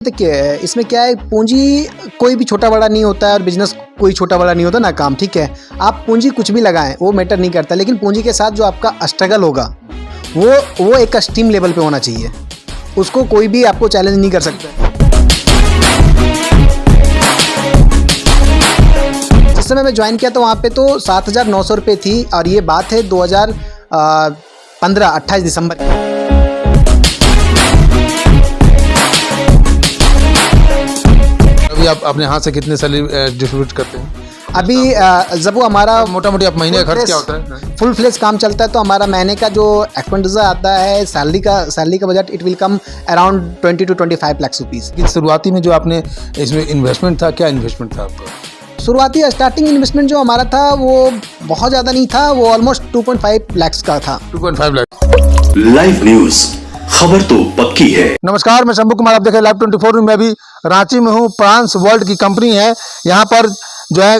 देखिए, इसमें क्या है, पूंजी कोई भी छोटा बड़ा नहीं होता है और बिजनेस कोई छोटा बड़ा नहीं होता ना काम, ठीक है। आप पूंजी कुछ भी लगाएं वो मैटर नहीं करता, लेकिन पूंजी के साथ जो आपका स्ट्रगल होगा वो एक स्टीम लेवल पे होना चाहिए। उसको कोई भी आपको चैलेंज नहीं कर सकता। जिस समय मैं ज्वाइन किया तो वहाँ पे तो 7,900 रुपये थी और ये बात है 2015 28 दिसंबर। अभी आप अपने हाथ से कितने सैलरी डिस्ट्रीब्यूट करते हैं? अभी जब वो हमारा मोटा मोटी आप महीने का खर्च क्या होता है? फुल फ्लेज काम चलता है तो हमारा महीने का जो एक्सपेंडिचर आता है, सैलरी का budget it will come around 20 to 25 lakh rupees. शुरुआती में जो आपने इसमें इन्वेस्टमेंट था, क्या इन्वेस्टमेंट था आपका? शुरुआती स्टार्टिंग इन्वेस्टमेंट जो हमारा था वो बहुत ज़्यादा नहीं था, वो ऑलमोस्ट 2.5 लाख का था। 2.5 लाख। लाइव न्यूज, खबर तो पक्की है। नमस्कार, मैं शंभू कुमार, आप देख रहे हैं लाइव 24 में। अभी रांची में हूँ, प्रांस वर्ल्ड की कंपनी है। यहाँ पर जो है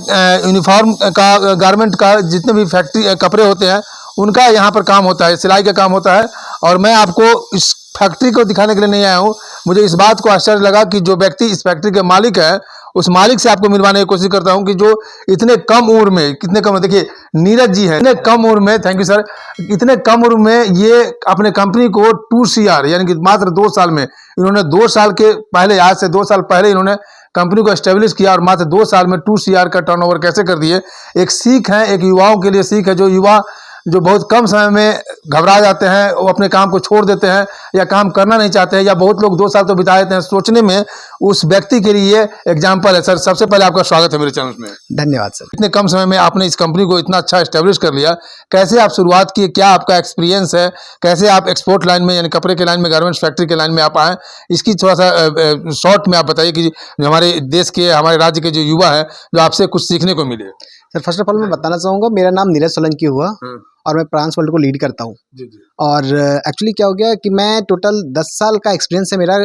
यूनिफॉर्म का, गारमेंट का, जितने भी फैक्ट्री कपड़े होते हैं उनका यहाँ पर काम होता है, सिलाई का काम होता है। और मैं आपको इस फैक्ट्री को दिखाने के लिए नहीं आया हूँ। मुझे इस बात को आश्चर्य लगा कि जो व्यक्ति इस फैक्ट्री के मालिक है उस मालिक से आपको मिलवाने की कोशिश करता हूं कि जो इतने कम उम्र में, कितने कम, देखिए नीरज जी है, इतने कम उम्र में, थैंक यू सर, इतने कम उम्र में ये अपने कंपनी को 2 CR यानी कि मात्र 2 साल में, इन्होंने 2 साल के पहले, आज से 2 साल पहले इन्होंने कंपनी को एस्टेब्लिश किया और मात्र 2 साल में 2 CR का टर्नओवर कैसे कर दिए। एक सीख है, एक युवाओं के लिए सीख है। जो युवा जो बहुत कम समय में घबरा जाते हैं, वो अपने काम को छोड़ देते हैं या काम करना नहीं चाहते हैं, या बहुत लोग 2 साल तो बिता देते हैं सोचने में, उस व्यक्ति के लिए एग्जाम्पल है। सर, सबसे पहले आपका स्वागत है मेरे चैनल में। धन्यवाद सर। इतने कम समय में आपने इस कंपनी को इतना अच्छा एस्टेब्लिश कर लिया, कैसे आप शुरुआत की, क्या आपका एक्सपीरियंस है, कैसे आप एक्सपोर्ट लाइन में यानी कपड़े के लाइन में, गारमेंट्स फैक्ट्री के लाइन में आप आए, इसकी थोड़ा सा शॉर्ट में आप बताइए कि हमारे देश के, हमारे राज्य के जो युवा है, जो आपसे कुछ सीखने को मिले। सर, फर्स्ट ऑफ ऑल मैं बताना चाहूँगा, मेरा नाम नीरज सोलंकी हुआ और मैं प्रांस वर्ल्ड को लीड करता हूँ। और एक्चुअली क्या हो गया कि मैं टोटल 10 साल का एक्सपीरियंस है मेरा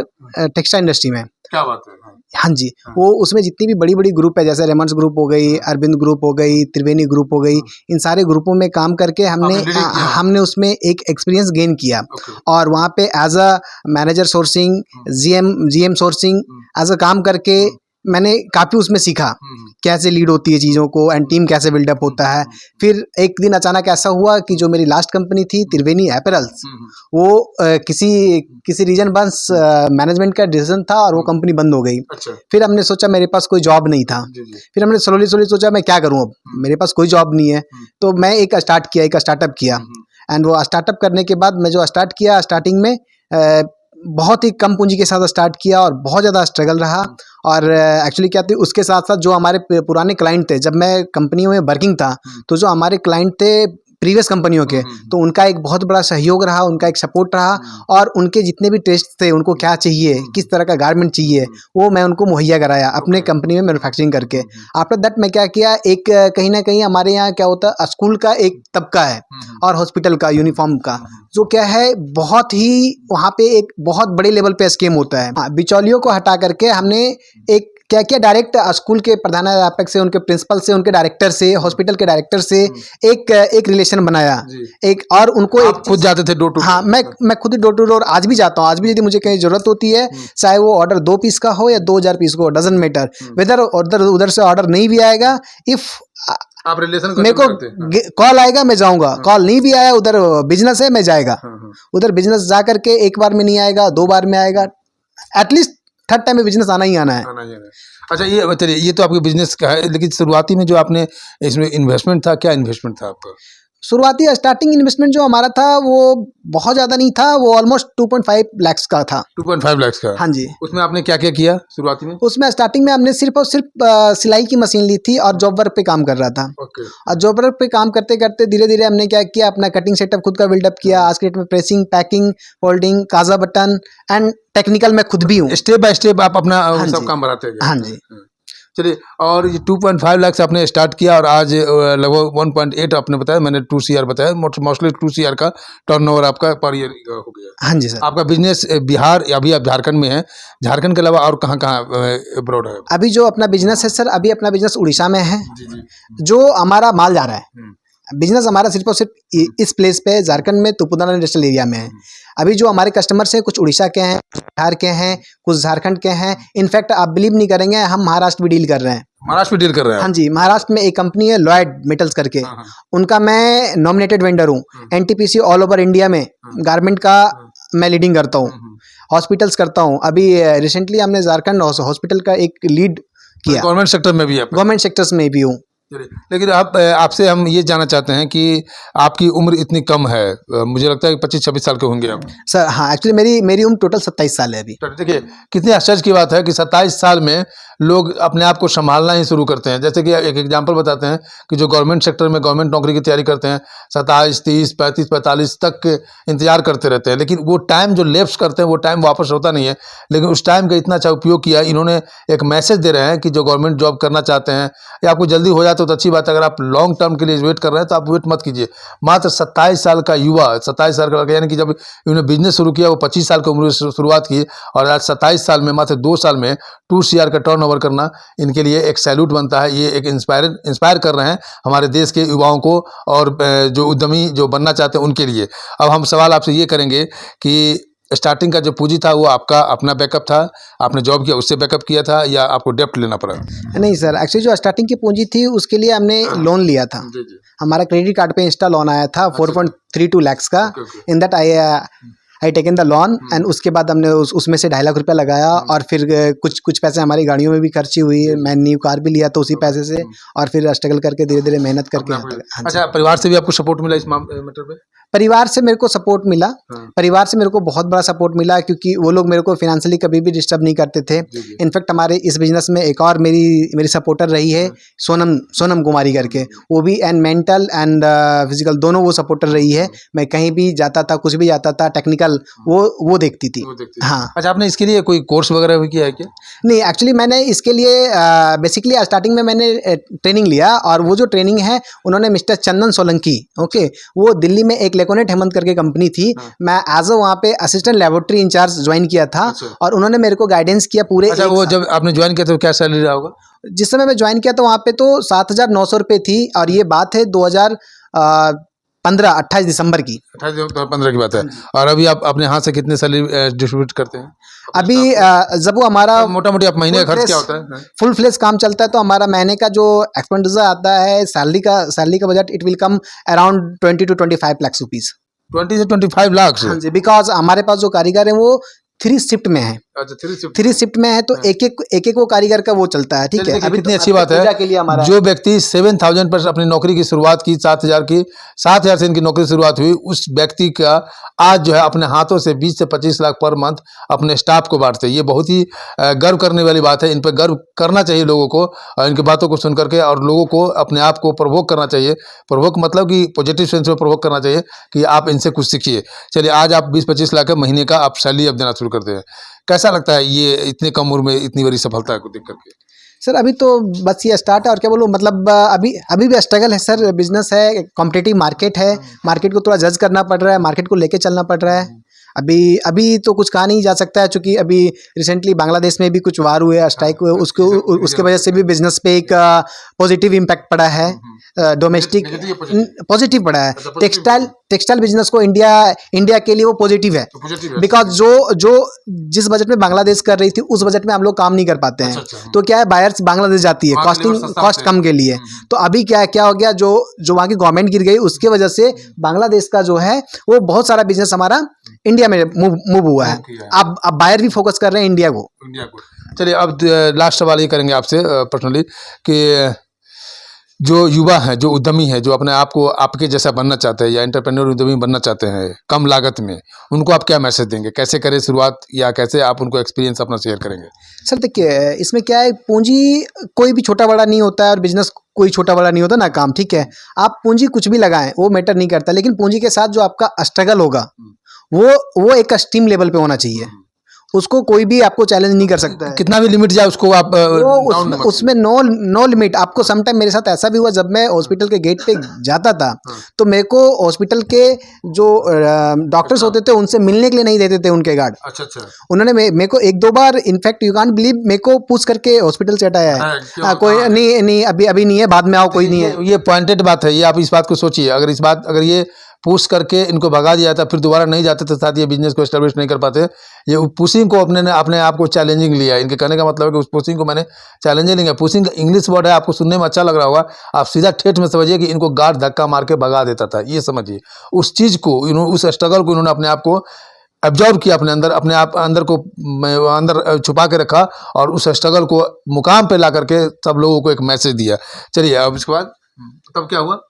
टेक्सटाइल इंडस्ट्री में। क्या बात है। हाँ जी, वो उसमें जितनी भी बड़ी बड़ी ग्रुप है, जैसे रेमंड्स ग्रुप हो गई, अरविंद ग्रुप हो गई, त्रिवेणी ग्रुप हो गई, इन सारे ग्रुपों में काम करके हमने उसमें एक एक्सपीरियंस गेन किया। और वहाँ पे as a manager sourcing, GM sourcing as a काम करके मैंने काफ़ी उसमें सीखा कैसे लीड होती है चीज़ों को एंड टीम कैसे बिल्डअप होता है। फिर एक दिन अचानक ऐसा हुआ कि जो मेरी लास्ट कंपनी थी त्रिवेणी अपैरल्स, वो किसी रीजन बस मैनेजमेंट का डिसीजन था और वो कंपनी बंद हो गई। अच्छा। फिर हमने सोचा, मेरे पास कोई जॉब नहीं था। फिर हमने स्लोली सोचा मैं क्या करूँ, अब मेरे पास कोई जॉब नहीं है। तो मैं एक स्टार्टअप किया एंड वो स्टार्टअप करने के बाद मैं जो स्टार्ट किया, स्टार्टिंग में बहुत ही कम पूंजी के साथ स्टार्ट किया और बहुत ज़्यादा स्ट्रगल रहा। और एक्चुअली क्या थी, उसके साथ साथ जो हमारे पुराने क्लाइंट थे, जब मैं कंपनियों में वर्किंग था तो जो हमारे क्लाइंट थे प्रीवियस कंपनियों के, तो उनका एक बहुत बड़ा सहयोग रहा, उनका एक सपोर्ट रहा। और उनके जितने भी टेस्ट थे, उनको क्या चाहिए, किस तरह का गारमेंट चाहिए, वो मैं उनको मुहैया कराया अपने कंपनी में मैन्युफैक्चरिंग करके। आफ्टर दैट मैं क्या किया, एक कहीं ना कहीं हमारे यहाँ क्या होता है, स्कूल का एक तबका है और हॉस्पिटल का यूनिफॉर्म का, जो क्या है बहुत ही वहाँ पे एक बहुत बड़े लेवल पे स्कीम होता है। बिचौलियों को हटा करके हमने एक क्या किया, डायरेक्ट स्कूल के प्रधानाध्यापक से, उनके प्रिंसिपल से, उनके डायरेक्टर से, हॉस्पिटल के डायरेक्टर से एक रिलेशन बनाया। एक और उनको एक खुद जाते थे डोर टू डोर? हाँ, मैं खुद ही डोर टू डोर आज भी जाता हूँ। आज भी यदि मुझे कहीं जरूरत होती है, चाहे वो ऑर्डर 2 पीस का हो या 2000 पीस को, डजंट मैटर, वेदर उधर से ऑर्डर नहीं भी आएगा, इफ आप रिलेशन मेरे को कॉल आएगा मैं जाऊंगा, कॉल नहीं भी आया, उधर बिजनेस है मैं जाएगा। उधर बिजनेस जा करके एक बार में नहीं आएगा, 2 बार में आएगा, एटलीस्ट 3rd टाइम में बिजनेस आना ही आना है। अच्छा, ये चलिए, ये तो आपके बिजनेस का है, लेकिन शुरुआती में जो आपने इसमें इन्वेस्टमेंट था, क्या इन्वेस्टमेंट था आपका? शुरुआती स्टार्टिंग इन्वेस्टमेंट जो हमारा था वो बहुत ज़्यादा नहीं था, वो ऑलमोस्ट 2.5 लाख का था। 2.5 लाख का? हाँ जी। उसमें आपने क्या क्या किया शुरुआती में? उसमें स्टार्टिंग में हमने सिर्फ और सिर्फ सिलाई की मशीन ली थी और जॉब वर्क पे काम कर रहा था। और जॉब वर्क पे काम करते करते धीरे धीरे हमने क्या किया, अपना कटिंग सेटअप खुद का बिल्डअप किया। आज के डेट में pressing, packing, folding, Kaza button and technical मैं खुद भी हूँ। स्टेप बाय स्टेप आप अपना सब काम बढ़ाते गए? हाँ जी। चलिए, और ये 2.5 लाख से आपने स्टार्ट किया और आज लगभग 1.8 आपने बताया, मैंने 2 CR बताया, मोस्टली 2 CR का टर्नओवर आपका पर ईयर हो गया। हाँ जी सर। आपका बिजनेस बिहार, अभी आप झारखंड में हैं, झारखंड के अलावा और कहाँ कहाँ अब्रॉड है? अभी जो अपना बिजनेस है सर, अभी अपना बिजनेस उड़ीसा में है। जो हमारा माल जा रहा है बिजनेस हमारा सिर्फ और सिर्फ इस प्लेस पे है, झारखंड में तुपुदाना इंडस्ट्रियल एरिया में है। अभी जो हमारे कस्टमर्स हैं कुछ उड़ीसा के हैं, बिहार के हैं, कुछ झारखंड के हैं। इनफैक्ट आप बिलीव नहीं करेंगे, हम महाराष्ट्र भी डील कर रहे हैं। महाराष्ट्र में डील कर रहे हैं हाँ जी, महाराष्ट्र में एक कंपनी है लॉयड मेटल्स करके, हाँ, हाँ। उनका मैं नॉमिनेटेड वेंडर हूँ। एनटीपीसी ऑल ओवर इंडिया में गारमेंट का मैं लीडिंग करता हूँ, हॉस्पिटल्स करता हूँ। अभी रिसेंटली हमने झारखंड हॉस्पिटल का एक लीड किया, गवर्नमेंट सेक्टर में भी है। गवर्नमेंट सेक्टर्स में भी हूँ। चलिए, लेकिन आपसे हम ये जानना चाहते हैं कि आपकी उम्र इतनी कम है, मुझे लगता है कि 25-26 साल के होंगे आप। सर हाँ, एक्चुअली मेरी उम्र टोटल 27 साल है अभी। तो देखिए कितनी आश्चर्य की बात है कि 27 साल में लोग अपने आप को संभालना ही शुरू करते हैं। जैसे कि एक एग्जांपल बताते हैं कि जो गवर्नमेंट सेक्टर में गवर्नमेंट नौकरी की तैयारी करते हैं 27, 30, 35, 45 तक के इंतजार करते रहते हैं, लेकिन वो टाइम जो लेफ्ट करते हैं वो टाइम वापस होता नहीं है। लेकिन उस टाइम का इतना अच्छा उपयोग किया। इन्होंने एक मैसेज दे रहे हैं कि जो गवर्नमेंट जॉब करना चाहते हैं या आपको जल्दी हो जाए तो अच्छी बात है, अगर आप लॉन्ग टर्म के लिए वेट कर रहे हैं तो आप वेट मत कीजिए। मात्र 27 साल का युवा, 27 साल का लड़का, यानी कि जब इन्होंने बिजनेस शुरू किया वो 25 साल की उम्र से शुरुआत की और आज 27 साल में मात्र 2 साल में 2 CR का टर्नओवर करना इनके लिए एक सैल्यूट बनता है। ये एक इंस्पायर कर रहे हैं हमारे देश के युवाओं को और जो उद्यमी जो बनना चाहते हैं उनके लिए। अब हम सवाल आपसे ये करेंगे कि स्टार्टिंग का जो पूंजी था वो आपका अपना बैकअप था, आपने जॉब किया उससे बैकअप किया था या आपको डेप्ट लेना पड़ा? नहीं सर, एक्चुअली जो स्टार्टिंग की पूंजी थी उसके लिए हमने लोन लिया था। हमारा क्रेडिट कार्ड पे इंस्टा लोन आया था 4.32 lakhs का। In that I taken the loan and उसके बाद हमने उसमें से 2.5 लाख रुपया लगाया और फिर कुछ पैसे हमारी गाड़ियों में भी खर्ची हुई है। मैं न्यू कार भी लिया तो उसी पैसे से, और फिर स्ट्रगल करके धीरे धीरे मेहनत करके। हाँ जी। अच्छा, परिवार से भी आपको सपोर्ट मिला इस मैटर पे? परिवार से मेरे को सपोर्ट मिला, परिवार से मेरे को बहुत बड़ा सपोर्ट मिला क्योंकि वो लोग मेरे को फिनेंशियली कभी भी डिस्टर्ब नहीं करते थे। इनफैक्ट हमारे इस बिजनेस में एक और मेरी सपोर्टर रही है सोनम कुमारी करके, वो भी एंड मेंटल एंड फिजिकल दोनों वो सपोर्टर रही है। मैं कहीं भी जाता था, कुछ भी जाता था, टेक्निकल वो देखती थी। हाँ। अच्छा, आपने इसके लिए कोई कोर्स वगैरह भी किया है क्या? नहीं, एक्चुअली मैंने इसके लिए बेसिकली स्टार्टिंग में मैंने ट्रेनिंग लिया और वो जो ट्रेनिंग है उन्होंने मिस्टर चंदन सोलंकी, ओके, वो दिल्ली में एक लेकोनेट हेमंत करके कंपनी थी। मैं एज वहाँ पे असिस्टेंट लेबोरेटरी इंचार्ज ज्वाइन किया था और उन्होंने मेरे को गाइडेंस किया पूरे। अच्छा, वो जब आपने ज्वाइन किया तो क्या सैलरी रहा होगा? जिस समय मैं ज्वाइन किया था वहाँ पे तो 7,900 रुपये थी और ये बात है 28 दिसंबर की। 2015 की बात है। और अभी आप अपने हाथ से कितने सैलरी डिस्ट्रीब्यूट करते हैं? अभी जब वो हमारा मोटा मोटी आप महीने का खर्च क्या होता है? फुल फ्लेज काम चलता है तो हमारा महीने का जो एक्सपेंडिचर आता है सैलरी का budget it will come around 20 to 25 lakh rupees. 20 से 25 लाख? हाँ जी, बिकॉज हमारे पास जो कारीगर है वो 3 शिफ्ट में है। अच्छा, 3 शिफ्ट में है तो एक वो कारीगर का वो चलता है। ठीक है, अभी कितनी अच्छी बात है। जो व्यक्ति 7,000 पर अपनी नौकरी की शुरुआत की, 7,000 से इनकी नौकरी शुरुआत हुई, उस व्यक्ति का आज जो है अपने हाथों से 20 से 25 लाख पर मंथ अपने स्टाफ को बांटते हैं। ये बहुत ही गर्व करने वाली बात है। इन पर गर्व करना चाहिए लोगों को, और इनकी बातों को सुन करके और लोगों को अपने आप को प्रोवोक करना चाहिए। प्रोवोक मतलब कि पॉजिटिव सेंस में प्रोवोक करना चाहिए कि आप इनसे कुछ सीखिए। चलिए, आज आप 20-25 लाख महीने का आप सैलरी अब देना शुरू करते हैं। कैसा लगता है ये इतने कम उम्र में इतनी बड़ी सफलता को देख करके? सर अभी तो बस ये स्टार्ट है और क्या बोलूँ, मतलब अभी भी स्ट्रगल है सर। बिजनेस है, कॉम्पिटिटिव मार्केट है, मार्केट को थोड़ा जज करना पड़ रहा है, मार्केट को लेके चलना पड़ रहा है। अभी तो कुछ कहा नहीं जा सकता है क्योंकि अभी रिसेंटली बांग्लादेश में भी कुछ वार हुए, स्ट्राइक हुए, उसके वजह से भी बिजनेस पे एक पॉजिटिव इम्पैक्ट पड़ा है। डोमेस्टिक पॉजिटिव पड़ा है। टेक्सटाइल बिजनेस को इंडिया के लिए वो पॉजिटिव है, बिकॉज जो जिस बजट में बांग्लादेश कर रही थी उस बजट में हम लोग काम नहीं कर पाते हैं। तो क्या है, बायर्स बांग्लादेश जाती है कॉस्ट कम के लिए। तो अभी क्या हो गया, जो वहाँ की गवर्नमेंट गिर गई उसके वजह से बांग्लादेश का जो है वो बहुत सारा बिजनेस हमारा इंडिया में मूव हुआ है। अब बायर भी फोकस कर रहे हैं इंडिया को। चलिए, अब लास्ट सवाल ये करेंगे आपसे पर्सनली कि जो युवा हैं, जो उद्यमी हैं, जो अपने आप को आपके जैसा बनना चाहते हैं या एंटरप्रेन्योर उद्यमी बनना चाहते हैं कम लागत में, उनको आप क्या मैसेज देंगे? कैसे करें शुरुआत, या कैसे आप उनको एक्सपीरियंस अपना शेयर करेंगे? सर देखिए, इसमें क्या है, पूंजी कोई भी छोटा बड़ा नहीं होता है और बिजनेस कोई छोटा बड़ा नहीं होता ना काम। ठीक है, आप पूंजी कुछ भी लगाएं वो मैटर नहीं करता, लेकिन पूंजी के साथ जो आपका स्ट्रगल होगा वो एक स्टीम लेवल पे होना चाहिए। उसको कोई भी आपको चैलेंज नहीं कर सकता है। कितना भी लिमिट जाए उसको आप वो उसमें नो लिमिट। आपको समटाइम मेरे साथ ऐसा भी हुआ, जब मैं हॉस्पिटल के गेट पे जाता था तो मेरे को हॉस्पिटल के जो डॉक्टर्स होते थे उनसे मिलने के लिए नहीं देते थे उनके गार्ड। अच्छा अच्छा। उन्होंने मेरे को एक दो बार, इनफैक्ट यू कांट बिलीव, मेरे को पूछ करके हॉस्पिटल से हटाया है। कोई नहीं अभी नहीं है, बाद में आओ, कोई नहीं है। ये पॉइंटेड बात है, ये आप इस बात को सोचिए। अगर ये पुश करके इनको भगा दिया जाता, फिर दोबारा नहीं जाते तो साथ ये बिजनेस को एस्टेब्लिश नहीं कर पाते। ये पुशिंग को अपने आप को चैलेंजिंग लिया। इनके कहने का मतलब है कि उस पुशिंग को मैंने चैलेंजिंग लिया। पुशिंग इंग्लिश वर्ड है, आपको सुनने में अच्छा लग रहा होगा, आप सीधा ठेठ में समझिए कि इनको गार्ड धक्का मार के भगा देता था। ये समझिए उस चीज़ को, उस स्ट्रगल को इन्होंने अपने आप को एब्जॉर्व किया अपने अंदर, अपने आप अंदर छुपा के रखा और उस स्ट्रगल को मुकाम पे ला करके सब लोगों को एक मैसेज दिया। चलिए अब इसके बाद तब क्या हुआ?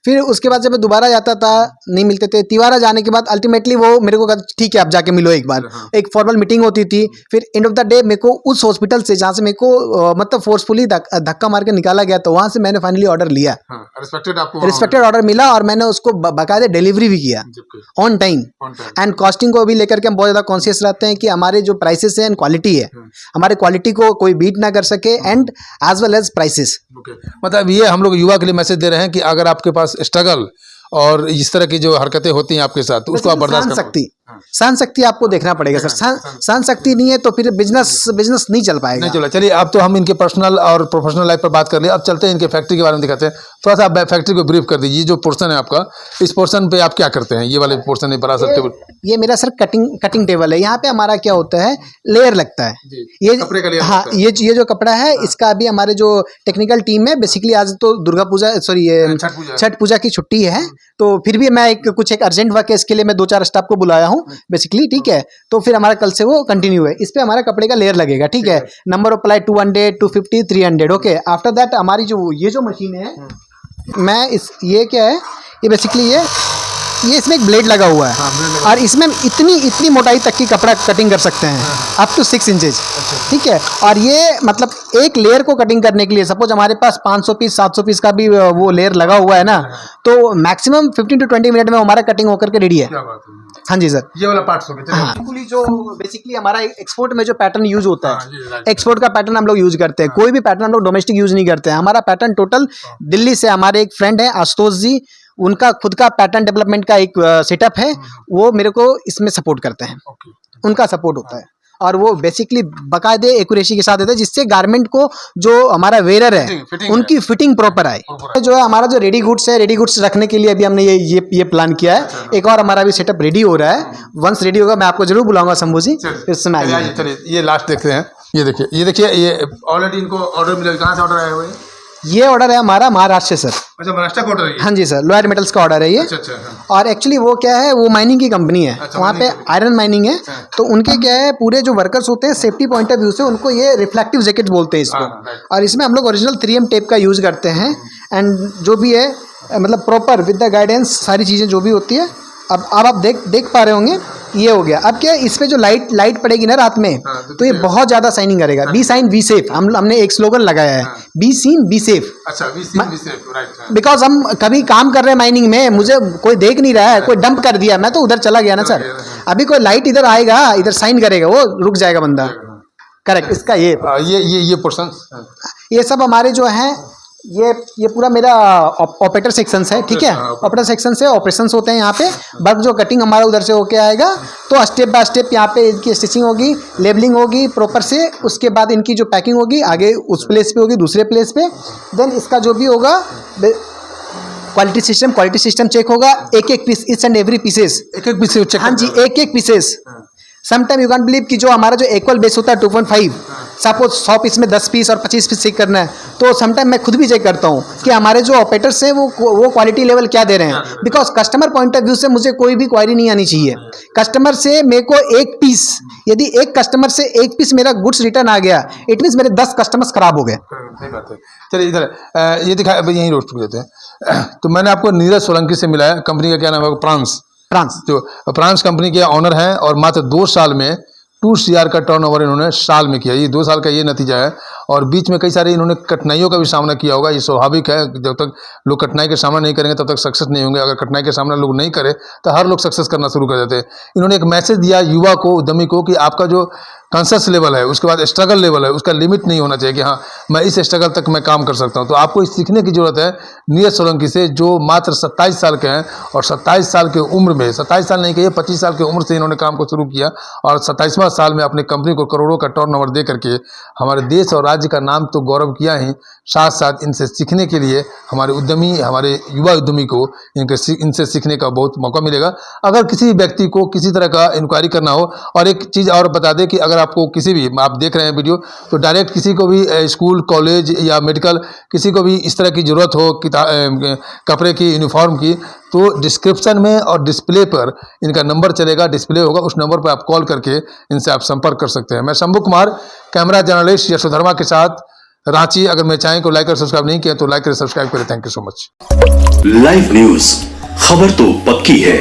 फिर उसके बाद जब मैं दोबारा जाता था, नहीं मिलते थे। तिवारा जाने के बाद अल्टीमेटली वो मेरे को कहता ठीक है आप जाके मिलो एक बार। एक फॉर्मल मीटिंग होती थी। फिर एंड ऑफ द डे मेरे को उस हॉस्पिटल से, जहाँ से मेरे को मतलब फोर्सफुली धक्का मार के निकाला गया, तो वहाँ से मैंने फाइनली ऑर्डर लिया। रिस्पेक्टेड ऑर्डर मिला और मैंने उसको बाकायदे डिलीवरी भी किया ऑन टाइम। एंड कॉस्टिंग को भी लेकर के हम बहुत ज़्यादा कॉन्शियस रहते हैं कि हमारे जो प्राइसेस हैं एंड क्वालिटी है, हमारे क्वालिटी को कोई बीट ना कर सके, and as well as prices. मतलब ये हम लोग युवा के लिए मैसेज दे रहे हैं कि अगर आपके पास स्ट्रगल और इस तरह की जो हरकतें होती हैं आपके साथ, तो उसको आप बर्दाश्त कर सकती। सहन शक्ति आपको देखना पड़ेगा सर। सहन शक्ति नहीं है तो फिर बिजनेस नहीं चल पाएगा। नहीं चला। चलिए अब तो हम इनके पर्सनल और प्रोफेशनल लाइफ पर बात कर लिए, अब चलते हैं इनके फैक्ट्री के बारे में दिखाते हैं। थोड़ा सा आप फैक्ट्री को ब्रीफ कर दीजिए। जो पोर्शन है आपका, इस पोर्शन पे आप क्या करते हैं? ये वाले पोर्शन है बड़ा सा टेबल। ये मेरा सर कटिंग टेबल है। यहाँ पे हमारा क्या होता है, लेयर लगता है। ये कपड़े का लेयर। हाँ, ये जो कपड़ा है, इसका अभी हमारे जो टेक्निकल टीम है, बेसिकली आज तो दुर्गा पूजा, सॉरी छठ पूजा की छुट्टी है, तो फिर भी मैं कुछ एक अर्जेंट वर्क है, इसके लिए मैं 2-4 स्टाफ को बुलाया हूँ बेसिकली। ठीक है, तो फिर हमारा कल से वो कंटिन्यू है। इस पे हमारा कपड़े का लेयर लगेगा। ठीक है, number of ply 200, 250, 300। Okay, after that हमारी ये जो मशीन है, ये क्या है, ये बेसिकली ये इसमें एक ब्लेड लगा हुआ है और इसमें इतनी मोटाई तक की कपड़ा कटिंग कर सकते हैं, अप टू 6 इंचेज। ठीक है, और ये मतलब एक लेयर को कटिंग करने के लिए, सपोज हमारे पास 500 पीस 700 पीस का भी वो लेयर लगा हुआ है ना, तो मैक्सिमम 15 to 20 मिनट में हमारा कटिंग होकर के रेडी है। हाँ जी सर, ये वाला पार्ट्स हो गया। हाँ, जो बेसिकली हमारा एक्सपोर्ट में जो पैटर्न यूज होता है, एक्सपोर्ट का पैटर्न हम लोग यूज करते हैं। कोई भी पैटर्न हम लोग डोमेस्टिक यूज नहीं करते हैं। हमारा पैटर्न टोटल दिल्ली से, हमारे एक फ्रेंड है आशुतोष जी, उनका खुद का पैटर्न डेवलपमेंट का एक सेटअप है, वो मेरे को इसमें सपोर्ट करते हैं। उनका सपोर्ट होता है और वो बेसिकली बाकायदे एक्यूरेसी के साथ देते हैं, जिससे गारमेंट को जो हमारा वेयर है उनकी फिटिंग प्रॉपर आए। जो है हमारा जो रेडी गुड्स है, रेडी गुड्स रखने के लिए अभी हमने ये प्लान किया है। एक और हमारा भी सेटअप रेडी हो रहा है। वंस रेडी होगा मैं आपको जरूर बुलाऊंगा शंभू जी, फिर सुनाइए। चलिए ये लास्ट देखते हैं। ये देखिए ये ऑलरेडी इनको ऑर्डर मिला। कहाँ से ऑर्डर आया हुआ है? ये ऑर्डर है हमारा महाराष्ट्र से सर। अच्छा, महाराष्ट्र का ऑर्डर है? हाँ जी सर, लॉयड मेटल्स का ऑर्डर है ये। अच्छा, और एक्चुअली वो क्या है, वो माइनिंग की कंपनी है। वहाँ पे आयरन माइनिंग है, तो उनके क्या है, पूरे जो वर्कर्स होते हैं सेफ्टी पॉइंट ऑफ व्यू से उनको ये रिफ्लेक्टिव जैकेट बोलते हैं इसको। और इसमें हम लोग ओरिजिनल 3M टेप का यूज करते हैं। एंड जो भी है मतलब प्रॉपर विद द गाइडेंस सारी चीज़ें जो भी होती है। अब आप देख पा रहे होंगे, ये हो गया। अब क्या है, इस पे जो लाइट पड़ेगी ना रात में, तो ये बहुत ज्यादा शाइनिंग करेगा। बी साइन बी सेफ, हमने एक स्लोगन लगाया है, बी सीन बी सेफ। अच्छा, be seen be safe, right. Because हम कभी काम कर रहे हैं माइनिंग में, मुझे कोई देख नहीं रहा है, कोई डंप कर दिया, मैं तो उधर चला गया ना सर। अभी कोई लाइट इधर आएगा, इधर साइन करेगा, वो रुक जाएगा बंदा। करेक्ट, इसका ये पोर्शन, ये सब हमारे जो हैं, ये पूरा मेरा ऑपरेटर सेक्शंस है। ठीक है, ऑपरेटर सेक्शन से ऑपरेशंस होते हैं यहाँ पे। बल्क जो कटिंग हमारा उधर से होके आएगा, तो स्टेप बाय स्टेप यहाँ पे इनकी स्टिचिंग होगी, लेबलिंग होगी प्रॉपर से। उसके बाद इनकी जो पैकिंग होगी आगे उस प्लेस पे होगी, दूसरे प्लेस पे। देन इसका जो भी होगा क्वालिटी सिस्टम चेक होगा। एक piece, each and every pieces, एक पीस चेक। हाँ जी, एक pieces. Sometime you can believe कि जो हमारा जो इक्वल बेस होता है 2.5, सपोज 100 पीस में 10 पीस और 25 पीस चेक करना है, तो समटाइम मैं खुद भी चेक करता हूँ कि हमारे जो ऑपरेटर्स हैं वो क्वालिटी लेवल क्या दे रहे हैं। Because customer point of view से मुझे कोई भी क्वारी नहीं आनी चाहिए। कस्टमर से मेरे को एक पीस, यदि एक कस्टमर से एक पीस मेरा गुड्स रिटर्न आ गया, इट मीन्स मेरे 10 कस्टमर्स खराब हो गए। सही बात है। चलिए इधर ये दिखा, यहीं रोस्ट कर देते हैं। तो मैंने आपको नीरज सोलंकी से मिला है। कंपनी का क्या नाम है? फ्रांस। जो फ्रांस कंपनी के ऑनर हैं और मात्र 2 साल में 2 CR का टर्नओवर इन्होंने साल में किया। ये 2 साल का ये नतीजा है। और बीच में कई सारे इन्होंने कठिनाइयों का भी सामना किया होगा। ये स्वाभाविक है, जब तक लोग कठिनाई का सामना नहीं करेंगे तब तक सक्सेस नहीं होंगे। अगर कठिनाई का सामना लोग नहीं करें तो हर लोग सक्सेस करना शुरू कर देते हैं। इन्होंने एक मैसेज दिया युवा को, उद्यमी को, कि आपका जो कॉन्शियस लेवल है, उसके बाद स्ट्रगल लेवल है, उसका लिमिट नहीं होना चाहिए कि हाँ मैं इस स्ट्रगल तक मैं काम कर सकता हूँ। तो आपको इस सीखने की जरूरत है नीरज सोलंकी से, जो मात्र 27 साल के हैं और 27 साल की उम्र में, 27 साल नहीं कहिए 25 साल की उम्र से इन्होंने काम को शुरू किया और 27वां साल में अपनी कंपनी को करोड़ों का टर्नओवर दे करके हमारे देश और राज्य का नाम तो गौरव किया ही, साथ साथ इनसे सीखने के लिए हमारे उद्यमी, हमारे युवा उद्यमी को इनसे सीखने का बहुत मौका मिलेगा। अगर किसी व्यक्ति को किसी तरह का इंक्वायरी करना हो, और एक चीज़ और बता दें कि अगर आपको किसी भी, आप देख रहे हैं वीडियो, तो डायरेक्ट किसी को भी स्कूल, कॉलेज या मेडिकल, किसी को भी इस तरह की ज़रूरत हो कपड़े की, यूनिफॉर्म की, तो डिस्क्रिप्शन में और डिस्प्ले पर इनका नंबर चलेगा, डिस्प्ले होगा, उस नंबर पर आप कॉल करके इनसे आप संपर्क कर सकते हैं। मैं शंभू कुमार, कैमरा जर्नलिस्ट यशोधर्मा के साथ, रांची। अगर मेरे चैनल को लाइक और सब्सक्राइब नहीं किया तो लाइक करें, सब्सक्राइब करें। Thank you so much. Live news, खबर तो पक्की है।